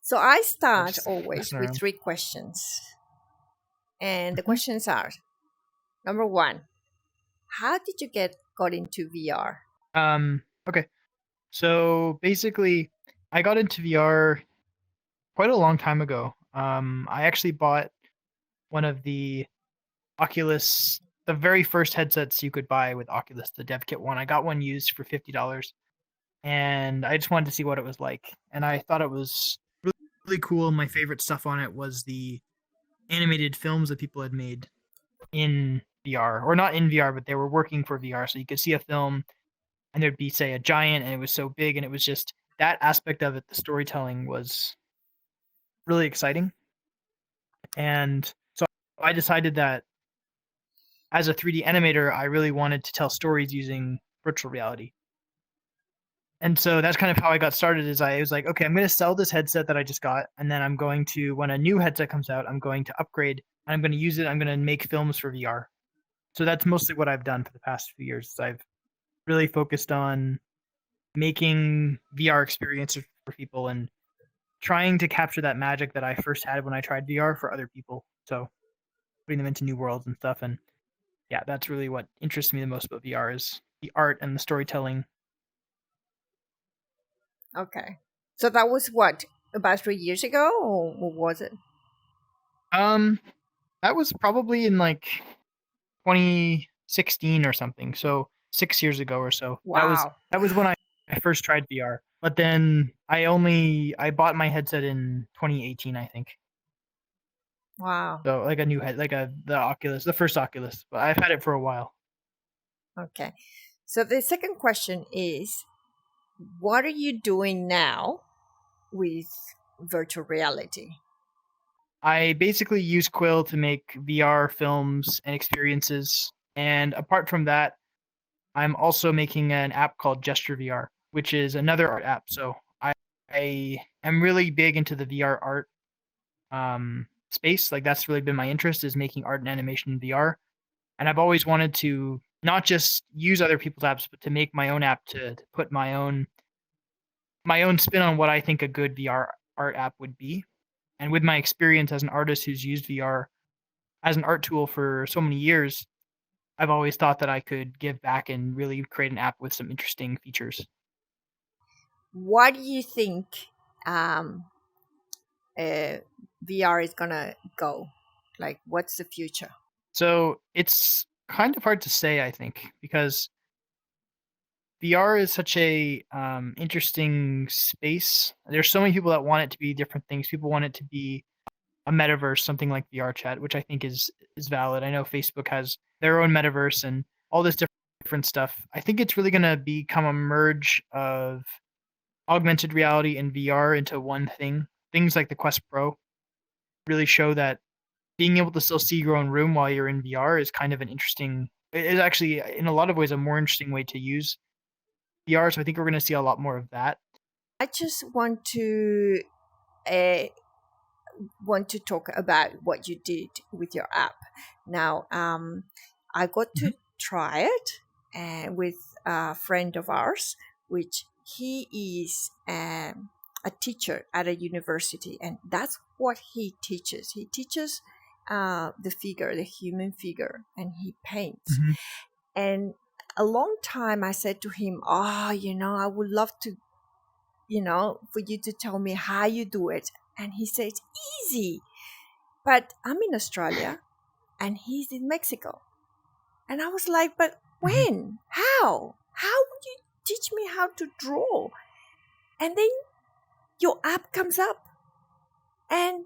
So I Yeah, start just always messing with around. 3 questions. And the Hmm. questions are, number one, how did you got into VR? Okay. So basically, I got into VR quite a long time ago. I actually bought one of the Oculus, the very first headsets you could buy with Oculus, the Dev Kit one. I got one used for $50, and I just wanted to see what it was like. And I thought it was really cool. My favorite stuff on it was the animated films that people had made in VR, or not in VR, but they were working for VR. So you could see a film, and there'd be, say, a giant, and it was so big, and it was just that aspect of it. The storytelling was really exciting, and so I decided that as a 3D animator, I really wanted to tell stories using virtual reality. And so that's kind of how I got started. Is I was like, okay, I'm going to sell this headset that I just got, and then I'm going to, when a new headset comes out, I'm going to upgrade. And I'm going to use it. I'm going to make films for VR. So that's mostly what I've done for the past few years. I've really focused on making VR experiences for people and trying to capture that magic that I first had when I tried VR for other people. So putting them into new worlds and stuff. And yeah, that's really what interests me the most about VR is the art and the storytelling. Okay. So that was what, about 3 years ago, or what was it? Um, that was probably in like 2016 or something. So 6 years ago or so. Wow. That was when I first tried VR. But then I bought my headset in 2018, I think. Wow. So like a new head, like the Oculus, the first Oculus. But I've had it for a while. Okay. So the second question is, what are you doing now with virtual reality? I basically use Quill to make VR films and experiences. And apart from that, I'm also making an app called Gesture VR, which is another art app. So I am really big into the VR art space. Like that's really been my interest is making art and animation in VR. And I've always wanted to not just use other people's apps, but to make my own app to put my own spin on what I think a good VR art app would be. And with my experience as an artist who's used VR as an art tool for so many years, I've always thought that I could give back and really create an app with some interesting features. What do you think um, uh, VR is gonna go? Like, what's the future? So it's kind of hard to say, I think, because VR is such a interesting space. There's so many people that want it to be different things. People want it to be a metaverse, something like VR chat, which I think is valid. I know Facebook has their own metaverse and all this different stuff. I think it's really going to become a merge of augmented reality and VR into one thing. Things like the Quest Pro really show that being able to still see your own room while you're in VR is kind of an interesting. It is actually, in a lot of ways, a more interesting way to use VR. So I think we're going to see a lot more of that. I just uh, want to talk about what you did with your app. Now, I got Mhm. to try it with a friend of ours, which he is a teacher at a university, and that's what he teaches. He teaches the figure, the human figure, and he paints. Mhm. And a long time I said to him, "Oh, I would love to, for you to tell me how you do it." And he said, "It's easy." But I'm in Australia and he's in Mexico. And I was like, "But Mhm. when? How? How would you teach me how to draw?" And then your app comes up and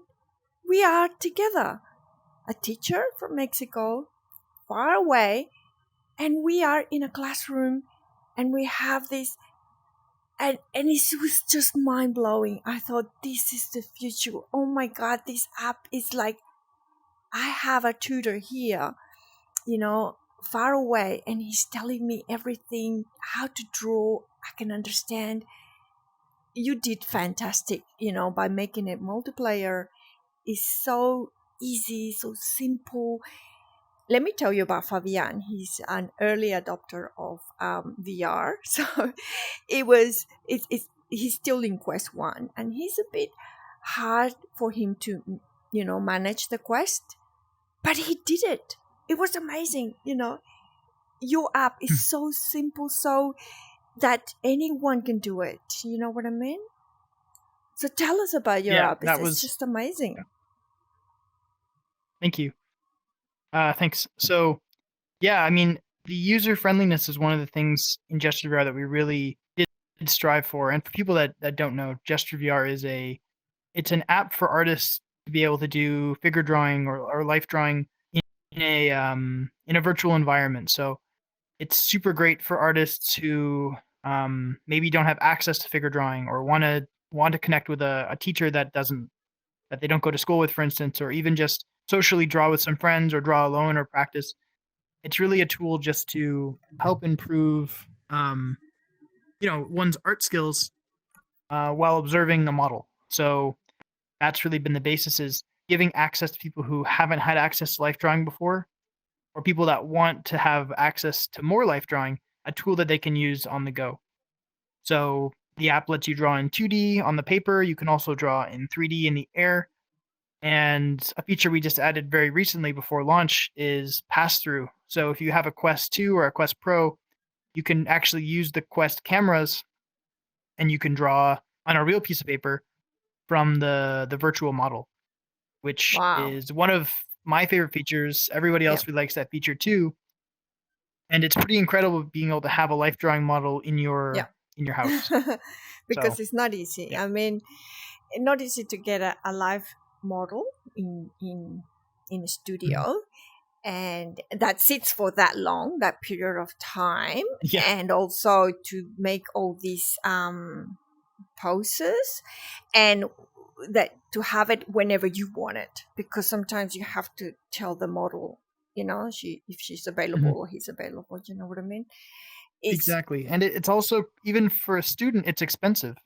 we are together. A teacher from Mexico, far away, and we are in a classroom and we have this, and it was just mind blowing. I thought, this is the future. Oh my God, this app is like, I have a tutor here, far away, and he's telling me everything, how to draw. I can understand. You did fantastic, by making it multiplayer. Is so easy, so simple. Let me tell you about Fabian. He's an early adopter of VR. So it's he's still in quest 1, and he's a bit hard for him to, manage the quest, but he did it. It was amazing. Your app is so simple, so that anyone can do it. You know what I mean? So tell us about your app. It's just amazing. Yeah. Thank you. Thanks. So, yeah, I mean, the user friendliness is one of the things in Gesture VR that we really did strive for. And for people that don't know, Gesture VR is it's an app for artists to be able to do figure drawing or life drawing in a virtual environment. So it's super great for artists who maybe don't have access to figure drawing or want to connect with a teacher that they don't go to school with, for instance, or even just socially draw with some friends or draw alone or practice. It's really a tool just to help improve one's art skills while observing a model. So that's really been the basis, is giving access to people who haven't had access to life drawing before, or people that want to have access to more life drawing, a tool that they can use on the go. So the app lets you draw in 2D on the paper. You can also draw in 3D in the air. And a feature we just added very recently before launch is pass-through. So if you have a Quest 2 or a Quest Pro, you can actually use the Quest cameras and you can draw on a real piece of paper from the virtual model, which is one of my favorite features. Everybody else really likes that feature too. And it's pretty incredible being able to have a life drawing model in your house. Because it's not easy. I mean, it's not easy to get a live model in a studio, and that sits for that long, that period of time, and also to make all these poses, and that to have it whenever you want it, because sometimes you have to tell the model, if she's available or he's available. You know what I mean? Exactly. And it's also, even for a student, it's expensive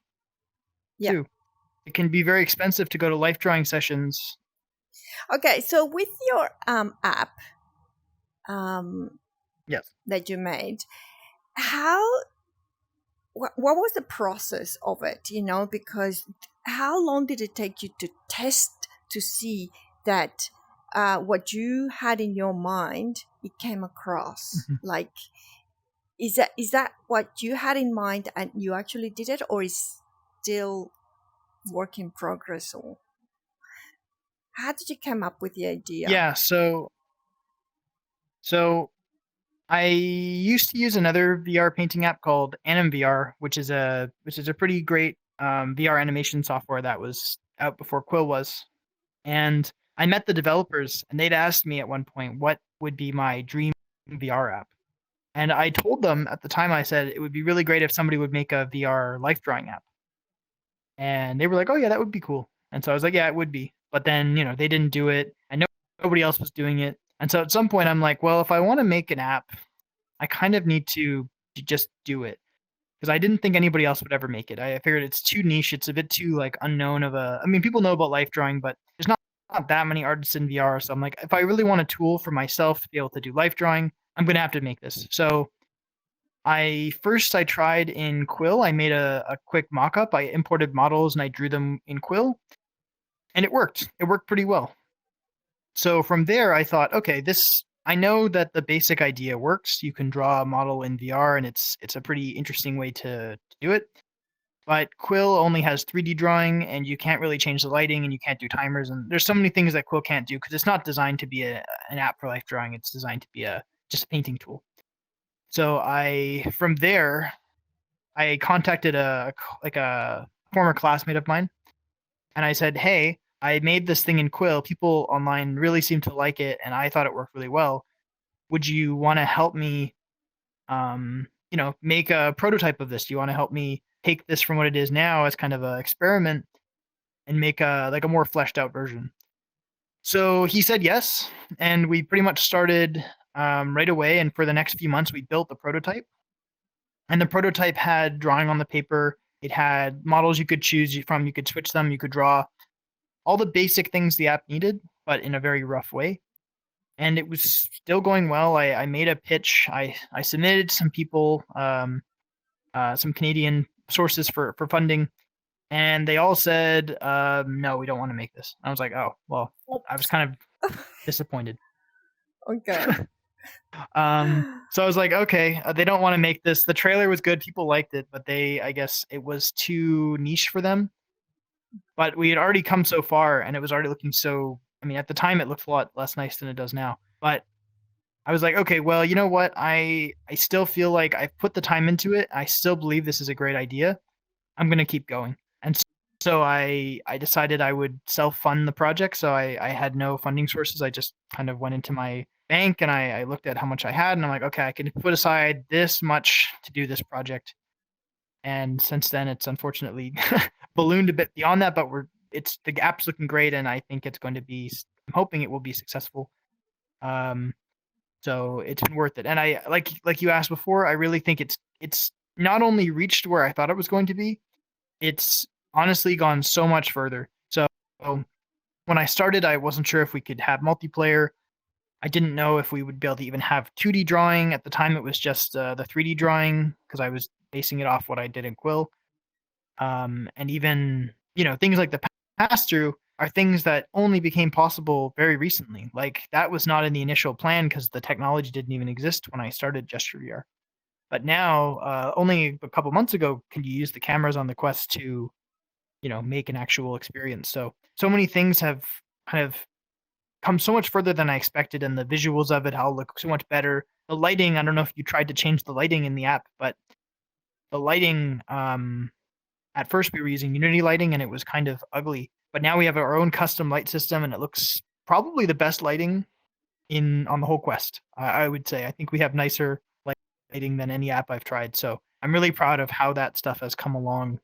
too. It can be very expensive to go to life drawing sessions. Okay, so with your app yes, that you made, what was the process of it? Because how long did it take you to test to see that what you had in your mind, it came across? Like, is that what you had in mind and you actually did it, or is still work in progress? Or how did you come up with the idea? Yeah, so I used to use another VR painting app called AnimVR, which is a pretty great VR animation software that was out before Quill was. And I met the developers, and they'd asked me at one point what would be my dream VR app. And I told them at the time, I said it would be really great if somebody would make a VR life drawing app. And they were like, "Oh yeah, that would be cool." And so I was like, "Yeah, it would be." But then, they didn't do it, and nobody else was doing it. And so at some point I'm like, well, if I want to make an app, I kind of need to just do it, because I didn't think anybody else would ever make it. I figured it's too niche. It's a bit too unknown I mean, people know about life drawing, but there's not that many artists in VR. So I'm like, if I really want a tool for myself to be able to do life drawing, I'm going to have to make this. So I tried in Quill. I made a quick mock-up. I imported models and I drew them in Quill, and it worked. It worked pretty well. So from there, I thought, okay, I know that the basic idea works. You can draw a model in VR, and it's a pretty interesting way to do it. But Quill only has 3D drawing, and you can't really change the lighting, and you can't do timers, and there's so many things that Quill can't do because it's not designed to be an app for life drawing. It's designed to be just a painting tool. So from there, I contacted a former classmate of mine, and I said, "Hey, I made this thing in Quill. People online really seem to like it, and I thought it worked really well. Would you want to help me, make a prototype of this? Do you want to help me take this from what it is now as kind of an experiment and make a more fleshed out version?" So he said yes, and we pretty much started right away. And for the next few months, we built the prototype. And the prototype had drawing on the paper. It had models you could choose from. You could switch them. You could draw all the basic things the app needed, but in a very rough way. And it was still going well. I made a pitch. I submitted some people, some Canadian sources for funding, and they all said, no, we don't want to make this. I was like, oh, well, I was kind of disappointed. Okay. So I was like, okay, they don't want to make this. The trailer was good, people liked it, but I guess it was too niche for them. But we had already come so far, and it was already looking so. I mean, at the time, it looked a lot less nice than it does now. But I was like, okay, well, you know what? I still feel like I've put the time into it. I still believe this is a great idea. I'm gonna keep going. And so I decided I would self-fund the project. So I had no funding sources. I just kind of went into my bank and I looked at how much I had, and I'm like, okay, I can put aside this much to do this project. And since then, it's unfortunately ballooned a bit beyond that, but the app's looking great, and I think it's going to be. I'm hoping it will be successful. So it's been worth it. And I like you asked before, I really think it's not only reached where I thought it was going to be, it's honestly gone so much further. So when I started, I wasn't sure if we could have multiplayer. I didn't know if we would be able to even have 2D drawing. At the time, it was just the 3D drawing because I was basing it off what I did in Quill. And even, things like the pass-through are things that only became possible very recently. Like, that was not in the initial plan because the technology didn't even exist when I started Gesture VR. But now, only a couple months ago, can you use the cameras on the Quest to, make an actual experience. So many things have kind of come so much further than I expected, and the visuals of it all look so much better. The lighting, I don't know if you tried to change the lighting in the app, but the lighting, at first we were using Unity lighting and it was kind of ugly, but now we have our own custom light system and it looks probably the best lighting on the whole Quest. I would say, I think we have nicer lighting than any app I've tried. So I'm really proud of how that stuff has come along.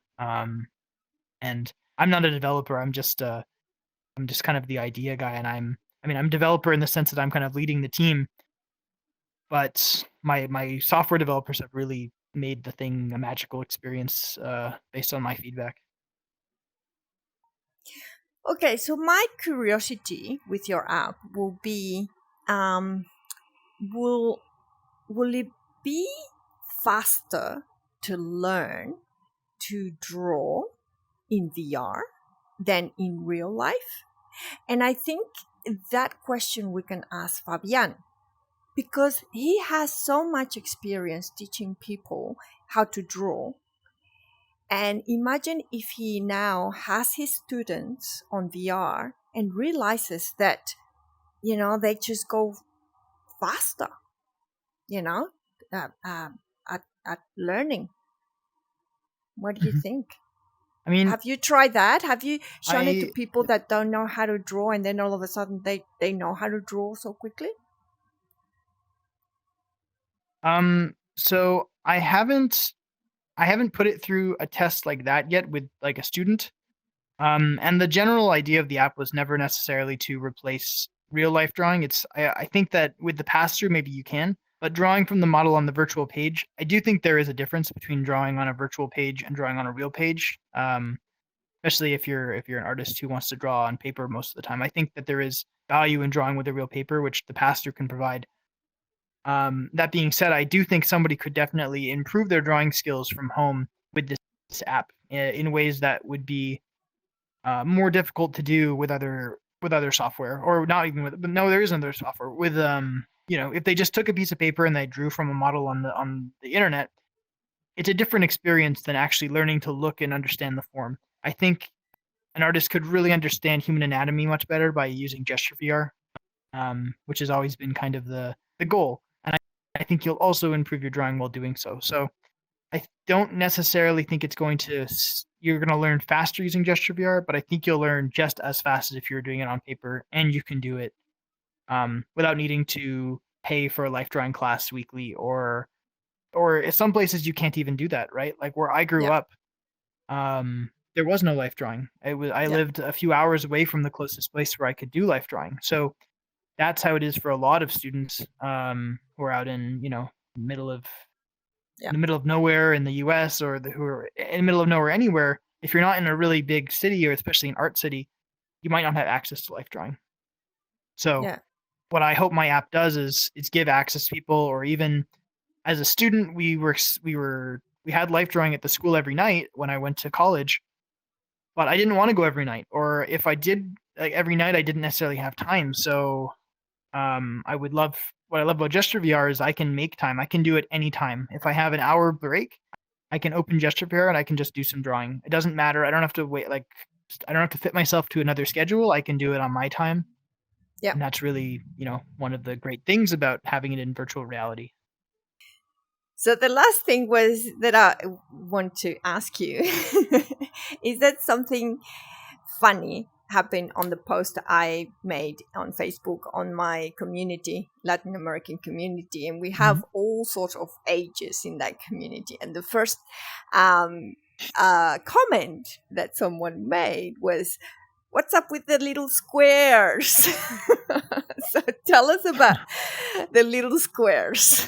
And I'm not a developer. I'm just kind of the idea guy, and I'm a developer in the sense that I'm kind of leading the team, but my software developers have really made the thing a magical experience based on my feedback. Okay, so my curiosity with your app will be, will it be faster to learn to draw in VR than in real life? And I think that question we can ask Fabian, because he has so much experience teaching people how to draw. And imagine if he now has his students on VR and realizes that, they just go faster, at learning. What do you think? I mean, have you tried that? Have you shown it to people that don't know how to draw, and then all of a sudden they know how to draw so quickly? So I haven't put it through a test like that yet with like a student. And the general idea of the app was never necessarily to replace real life drawing. I think that with the pass through, maybe you can, but drawing from the model on the virtual page, I do think there is a difference between drawing on a virtual page and drawing on a real page. Especially if you're an artist who wants to draw on paper most of the time. I think that there is value in drawing with a real paper, which the pass through can provide. That being said, I do think somebody could definitely improve their drawing skills from home with this app in ways that would be more difficult to do with other software, or not even with. But no, there is other software with if they just took a piece of paper and they drew from a model on the internet, it's a different experience than actually learning to look and understand the form. I think an artist could really understand human anatomy much better by using Gesture VR, which has always been kind of the goal. And I think you'll also improve your drawing while doing so. So I don't necessarily think you're going to learn faster using Gesture VR, but I think you'll learn just as fast as if you're doing it on paper, and you can do it without needing to pay for a life drawing class weekly, or in some places you can't even do that, right? Like where I grew up, there was no life drawing. I lived a few hours away from the closest place where I could do life drawing. So that's how it is for a lot of students who are out in middle of in the middle of nowhere in the U.S. or who are in the middle of nowhere anywhere. If you're not in a really big city, or especially an art city, you might not have access to life drawing. So what I hope my app does is give access to people, or even as a student, we were we had life drawing at the school every night when I went to college, but I didn't want to go every night. Or if I did every night, I didn't necessarily have time. So what I love about Gesture VR is I can make time. I can do it anytime. If I have an hour break, I can open Gesture VR and I can just do some drawing. It doesn't matter. I don't have to wait. I don't have to fit myself to another schedule. I can do it on my time. Yeah. And that's really, one of the great things about having it in virtual reality. So the last thing was that I want to ask you, is that something funny happened on the post I made on Facebook on my community, Latin American community, and we have all sorts of ages in that community. And the first comment that someone made was, "What's up with the little squares?" So tell us about the little squares.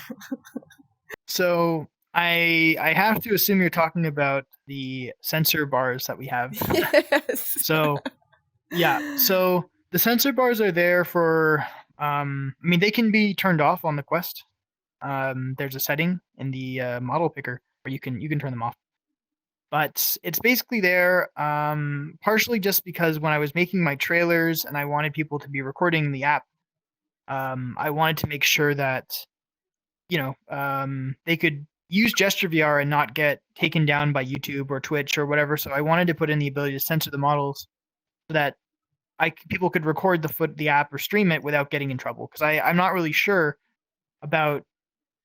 So I have to assume you're talking about the sensor bars that we have. Yes. So yeah, so the sensor bars are there for they can be turned off on the Quest. There's a setting in the model picker where you can turn them off. But it's basically there partially just because when I was making my trailers and I wanted people to be recording the app, I wanted to make sure that they could use Gesture VR and not get taken down by YouTube or Twitch or whatever. So I wanted to put in the ability to censor the models so that people could record the app or stream it without getting in trouble. Because I'm not really sure about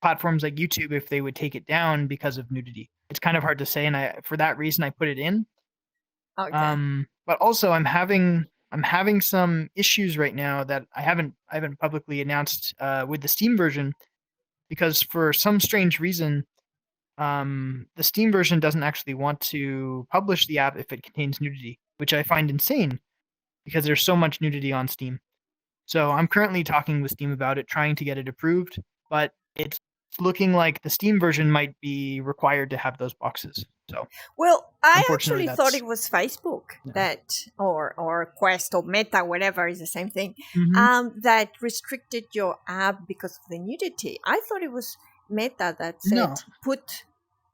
platforms like YouTube if they would take it down because of nudity. It's kind of hard to say, and for that reason I put it in. Okay. But also I'm having some issues right now that I haven't publicly announced with the Steam version. Because for some strange reason, the Steam version doesn't actually want to publish the app if it contains nudity, which I find insane because there's so much nudity on Steam. So I'm currently talking with Steam about it, trying to get it approved, but it's looking like the Steam version might be required to have those boxes. So, well, I actually thought it was Facebook that, or Quest or Meta, whatever, is the same thing, that restricted your app because of the nudity. I thought it was Meta that said put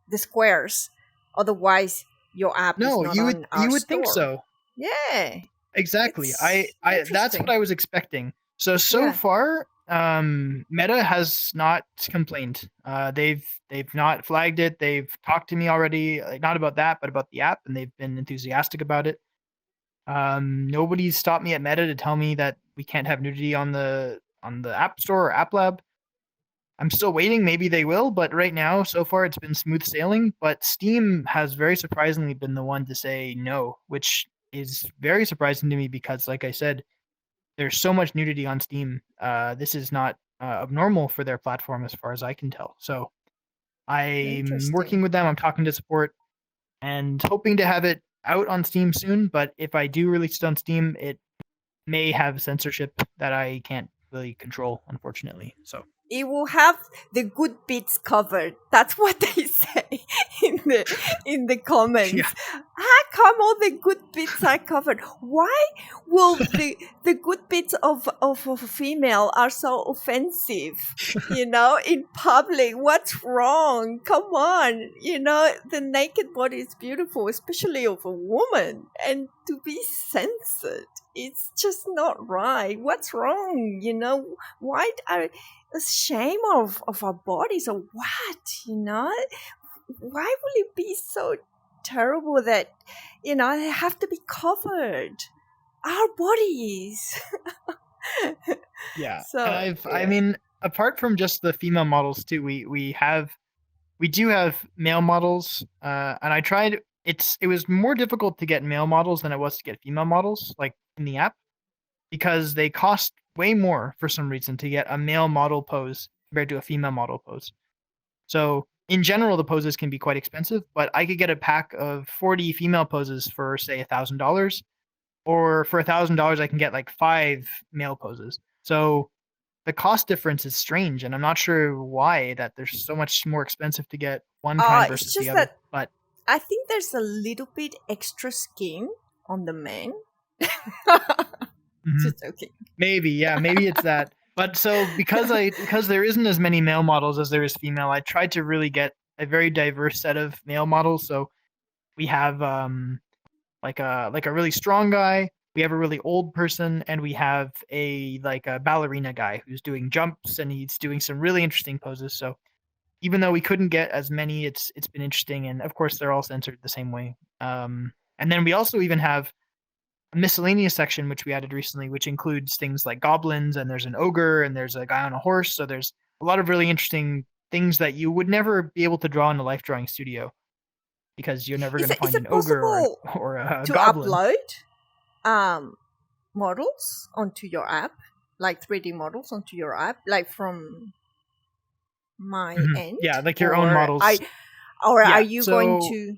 the squares, otherwise your app is not on our you would store. think so. Yeah, exactly. I that's what I was expecting. So far, Meta has not complained. They've not flagged it. They've talked to me already, not about that, but about the app, and they've been enthusiastic about it. Nobody's stopped me at Meta to tell me that we can't have nudity on the App Store or App Lab. I'm still waiting. Maybe they will, but right now, so far, it's been smooth sailing. But Steam has very surprisingly been the one to say no, which is very surprising to me because, like I said, there's so much nudity on Steam. This is not abnormal for their platform as far as I can tell. So I'm working with them. I'm talking to support and hoping to have it out on Steam soon. But if I do release it on Steam, it may have censorship that I can't really control, unfortunately. So it will have the good bits covered. That's what they say in the comments. Yeah. How come all the good bits are covered? Why will the good bits of a female are so offensive? In public, what's wrong? Come on, the naked body is beautiful, especially of a woman, and to be censored, it's just not right. What's wrong? Why are a shame of our bodies or what? Why will it be so terrible that they have to be covered? Our bodies. Yeah. So I mean, apart from just the female models too, we do have male models, and I tried. It was more difficult to get male models than it was to get female models, like in the app, because they cost way more for some reason to get a male model pose compared to a female model pose. So in general, the poses can be quite expensive, but I could get a pack of 40 female poses for say $1,000, or for $1,000 I can get like 5 male poses. So the cost difference is strange, and I'm not sure why that there's so much more expensive to get one kind versus the other. But I think there's a little bit extra skin on the men. Just joking. Maybe it's that. But so because there isn't as many male models as there is female, I tried to really get a very diverse set of male models. So we have like a really strong guy, we have a really old person, and we have a ballerina guy who's doing jumps and he's doing some really interesting poses. So even though we couldn't get as many, it's been interesting, and of course they're all censored the same way. And then we also even have a miscellaneous section which we added recently, which includes things like goblins, and there's an ogre, and there's a guy on a horse. So there's a lot of really interesting things that you would never be able to draw in a life drawing studio, because you're never going to Is find it an ogre possible or a to goblin. upload models onto your app, like 3D models onto your app, like from my end? Yeah, like your own models. Are you going to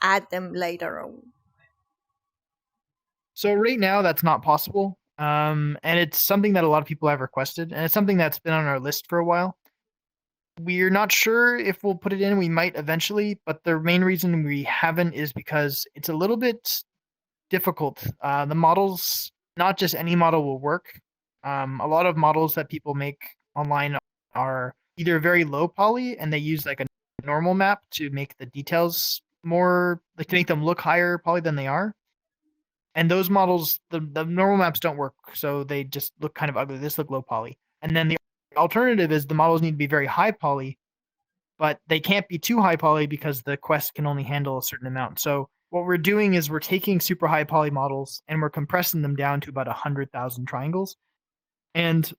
add them later on? So right now that's not possible. And it's something that a lot of people have requested, and it's something that's been on our list for a while. We're not sure if we'll put it in. We might eventually, but the main reason we haven't is because it's a little bit difficult. The models, not just any model will work. A lot of models that people make online are either very low poly, and they use like a normal map to make the details more, like to make them look higher poly than they are. And those models, the normal maps don't work, so they just look kind of ugly. They just look low poly. And then the alternative is the models need to be very high poly, but they can't be too high poly because the Quest can only handle a certain amount. So what we're doing is we're taking super high poly models and we're compressing them down to about 100,000 triangles. And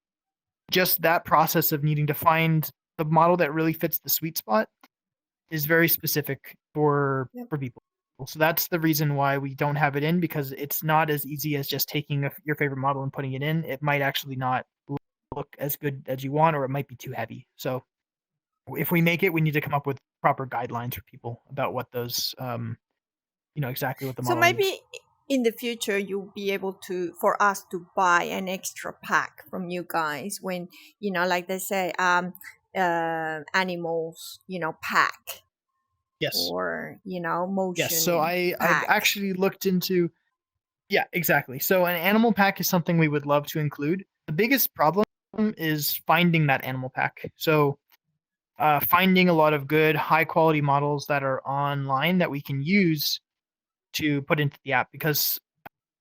just that process of needing to find the model that really fits the sweet spot is very specific for people. So that's the reason why we don't have it in, because it's not as easy as just taking your favorite model and putting it in. It might actually not look as good as you want, or it might be too heavy. So if we make it, we need to come up with proper guidelines for people about what those, exactly what the model. So maybe needs. In the future, you'll be able for us to buy an extra pack from you guys when, like they say, animals, pack. Yes. Or, motion. Yes. So I've actually looked into. Yeah, exactly. So an animal pack is something we would love to include. The biggest problem is finding that animal pack. So finding a lot of good, high quality models that are online that we can use to put into the app, because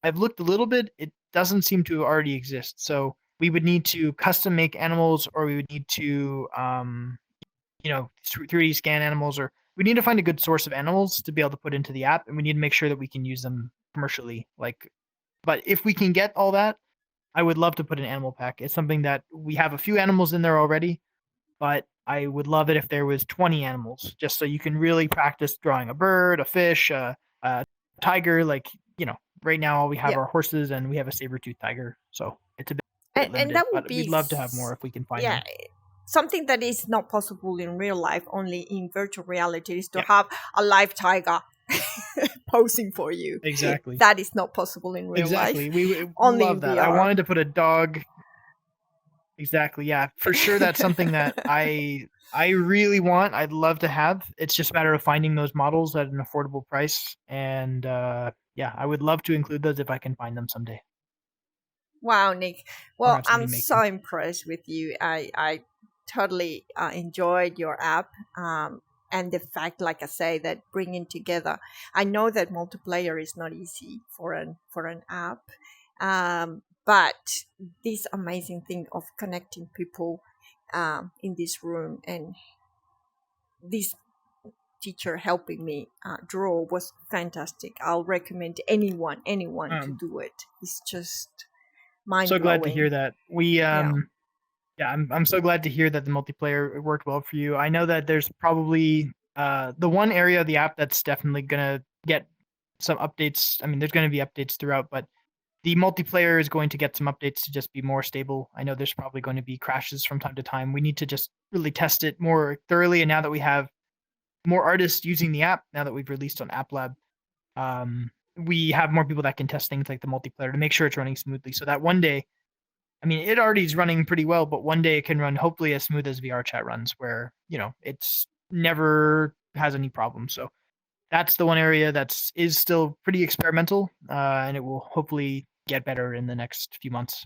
I've looked a little bit, it doesn't seem to already exist. So we would need to custom make animals, or we would need to 3D scan animals, or we need to find a good source of animals to be able to put into the app, and we need to make sure that we can use them commercially. But if we can get all that, I would love to put an animal pack. It's something that we have a few animals in there already, but I would love it if there was 20 animals, just so you can really practice drawing a bird, a fish, a tiger. Right now all we have are horses, and we have a saber-toothed tiger. So it's a bit limited, and that would but be, we'd love to have more if we can find them. Something that is not possible in real life, only in virtual reality, is to have a live tiger posing for you. Exactly. That is not possible in real life. Exactly. We only love that. VR. I wanted to put a dog. Exactly. Yeah, for sure. That's something that I really want. I'd love to have. It's just a matter of finding those models at an affordable price. And I would love to include those if I can find them someday. Wow, Nick. Well, I'm so impressed with you. I totally enjoyed your app. And the fact, like I say, that bringing together, I know that multiplayer is not easy for an app, but this amazing thing of connecting people in this room, and this teacher helping me draw was fantastic. I'll recommend anyone to do it. It's just mind-blowing. So glad to hear that. I'm so glad to hear that the multiplayer worked well for you. I know that there's probably the one area of the app that's definitely going to get some updates. I mean, there's going to be updates throughout, but the multiplayer is going to get some updates to just be more stable. I know there's probably going to be crashes from time to time. We need to just really test it more thoroughly. And now that we have more artists using the app, now that we've released on App Lab, we have more people that can test things like the multiplayer to make sure it's running smoothly, so that one day, I mean, it already is running pretty well, but one day it can run hopefully as smooth as VR chat runs, where, it's never has any problems. So that's the one area is still pretty experimental, and it will hopefully get better in the next few months.